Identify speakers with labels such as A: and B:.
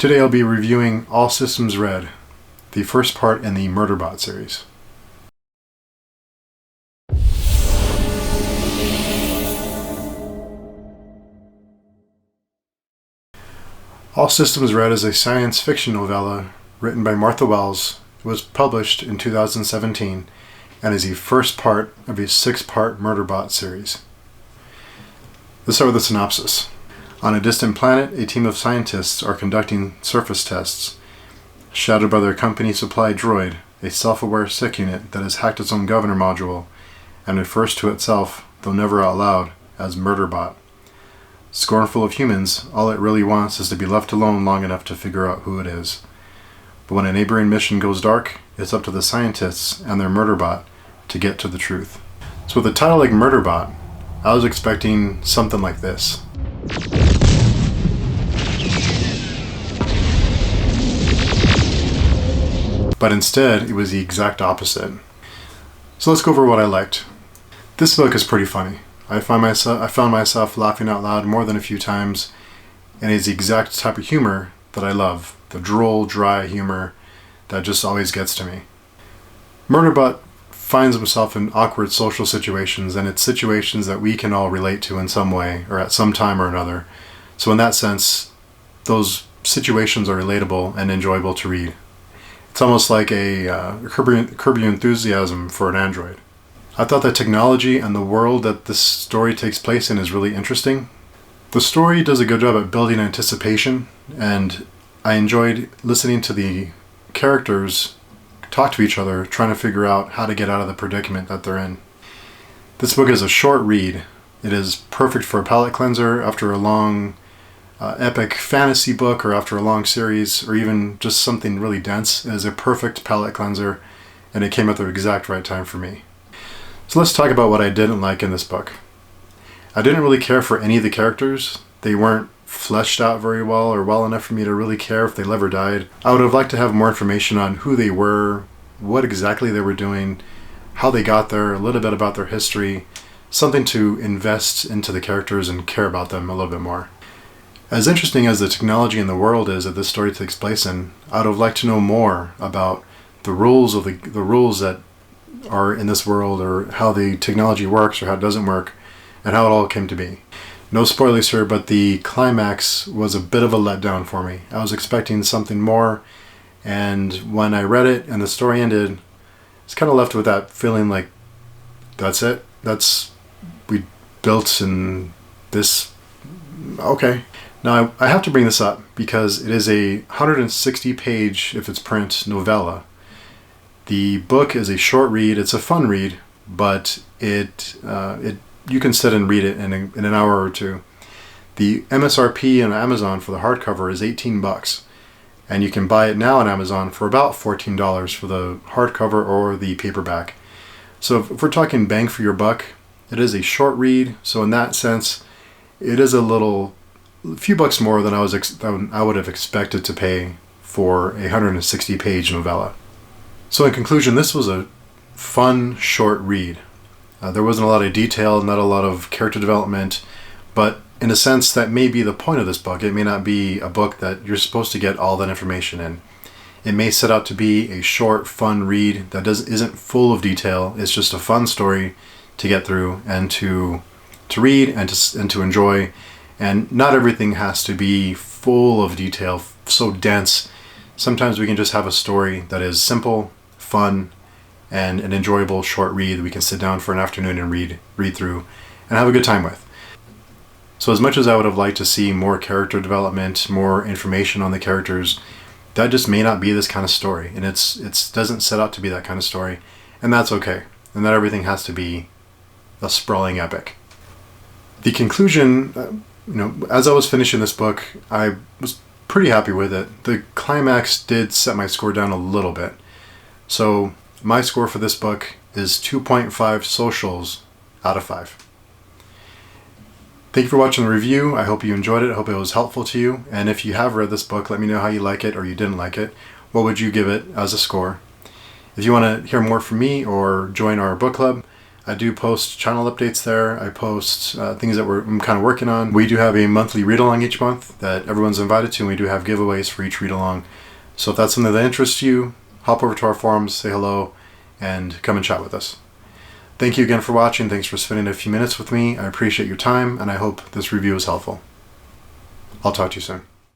A: Today I'll be reviewing All Systems Red, the first part in the Murderbot series. All Systems Red is a science fiction novella written by Martha Wells. It was published in 2017 and is the first part of a 6-part Murderbot series. Let's start with the synopsis. On a distant planet, a team of scientists are conducting surface tests. Shadowed by their company-supplied droid, a self-aware sick unit that has hacked its own governor module and refers to itself, though never out loud, as Murderbot. Scornful of humans, all it really wants is to be left alone long enough to figure out who it is. But when a neighboring mission goes dark, it's up to the scientists and their Murderbot to get to the truth. So with a title like Murderbot, I was expecting something like this. But instead, it was the exact opposite. So let's go over what I liked. This book is pretty funny. I found myself laughing out loud more than a few times, and it's the exact type of humor that I love. The droll, dry humor that just always gets to me. Murderbot finds himself in awkward social situations, and it's situations that we can all relate to in some way, or at some time or another. So in that sense, those situations are relatable and enjoyable to read. It's almost like a Curb Your Enthusiasm for an android. I thought the technology and the world that this story takes place in is really interesting. The story does a good job at building anticipation, and I enjoyed listening to the characters talk to each other, trying to figure out how to get out of the predicament that they're in. This book is a short read. It is perfect for a palate cleanser after a long epic fantasy book, or after a long series, or even just something really dense. It is a perfect palate cleanser, and it came at the exact right time for me. So let's talk about what I didn't like in this book. I didn't really care for any of the characters. They weren't fleshed out very well, or well enough for me to really care if they lived or died. I would have liked to have more information on who they were, what exactly they were doing, how they got there, a little bit about their history, something to invest into the characters and care about them a little bit more. As interesting as the technology in the world is that this story takes place in, I would have liked to know more about the rules of the rules that are in this world, or how the technology works or how it doesn't work, and how it all came to be. No spoilers here, but the climax was a bit of a letdown for me. I was expecting something more, and when I read it and the story ended, I was kind of left with that feeling like, that's it? We built in this, okay. Now, I have to bring this up because it is a 160-page, if it's print, novella. The book is a short read. It's a fun read, but you can sit and read it in an hour or two. The MSRP on Amazon for the hardcover is $18, and you can buy it now on Amazon for about $14 for the hardcover or the paperback. So if we're talking bang for your buck, it is a short read. So in that sense, it is a few bucks more than I would have expected to pay for a 160-page novella. So in conclusion, this was a fun, short read. There wasn't a lot of detail, not a lot of character development, but in a sense that may be the point of this book. It may not be a book that you're supposed to get all that information in. It may set out to be a short, fun read that isn't full of detail. It's just a fun story to get through and to read and to enjoy. And not everything has to be full of detail, so dense. Sometimes we can just have a story that is simple, fun, and an enjoyable short read that we can sit down for an afternoon and read through and have a good time with. So as much as I would have liked to see more character development, more information on the characters, that just may not be this kind of story, and it doesn't set out to be that kind of story, and that's okay. And not everything has to be a sprawling epic. The conclusion, as I was finishing this book, I was pretty happy with it. The climax did set my score down a little bit. So my score for this book is 2.5 socials out of 5. Thank you for watching the review. I hope you enjoyed it. I hope it was helpful to you. And if you have read this book, let me know how you like it or you didn't like it. What would you give it as a score? If you want to hear more from me or join our book club, I do post channel updates there. I post things that I'm kind of working on. We do have a monthly read-along each month that everyone's invited to, and we do have giveaways for each read-along. So if that's something that interests you, hop over to our forums, say hello, and come and chat with us. Thank you again for watching. Thanks for spending a few minutes with me. I appreciate your time, and I hope this review was helpful. I'll talk to you soon.